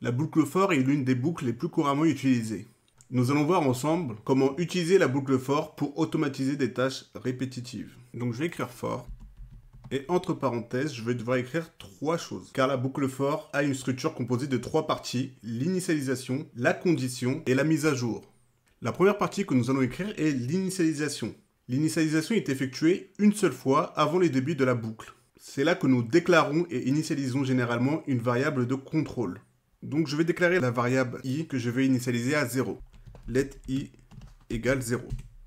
La boucle for est l'une des boucles les plus couramment utilisées. Nous allons voir ensemble comment utiliser la boucle for pour automatiser des tâches répétitives. Donc je vais écrire for. Et entre parenthèses, je vais devoir écrire 3 choses. Car la boucle for a une structure composée de 3 parties, l'initialisation, la condition et la mise à jour. La première partie que nous allons écrire est l'initialisation. L'initialisation est effectuée une seule fois avant les débuts de la boucle. C'est là que nous déclarons et initialisons généralement une variable de contrôle. Donc je vais déclarer la variable i que je vais initialiser à 0. Let i égale 0.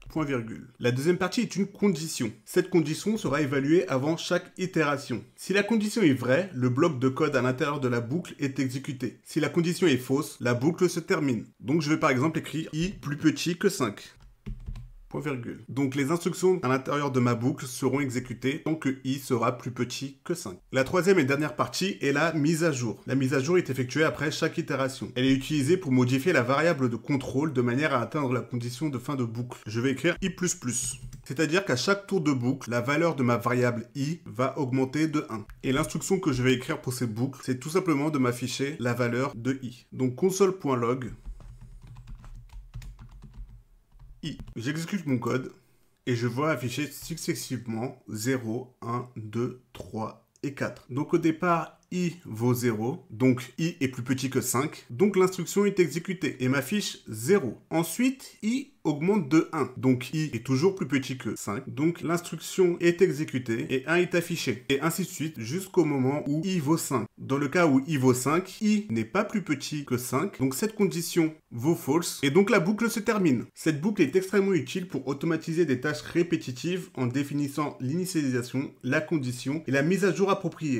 Point virgule. La deuxième partie est une condition. Cette condition sera évaluée avant chaque itération. Si la condition est vraie, le bloc de code à l'intérieur de la boucle est exécuté. Si la condition est fausse, la boucle se termine. Donc je vais par exemple écrire i plus petit que 5. Point virgule. Donc les instructions à l'intérieur de ma boucle seront exécutées tant que i sera plus petit que 5. La troisième et dernière partie est la mise à jour. La mise à jour est effectuée après chaque itération. Elle est utilisée pour modifier la variable de contrôle de manière à atteindre la condition de fin de boucle. Je vais écrire i++. C'est-à-dire qu'à chaque tour de boucle, la valeur de ma variable i va augmenter de 1. Et l'instruction que je vais écrire pour ces boucles, c'est tout simplement de m'afficher la valeur de i. Donc console.log i. J'exécute mon code et je vois afficher successivement 0, 1, 2, 3 et 4. Donc au départ, i vaut 0, donc i est plus petit que 5, donc l'instruction est exécutée et m'affiche 0. Ensuite, i augmente de 1, donc i est toujours plus petit que 5, donc l'instruction est exécutée et 1 est affiché, et ainsi de suite jusqu'au moment où i vaut 5. Dans le cas où i vaut 5, i n'est pas plus petit que 5, donc cette condition vaut false, et donc la boucle se termine. Cette boucle est extrêmement utile pour automatiser des tâches répétitives en définissant l'initialisation, la condition et la mise à jour appropriée.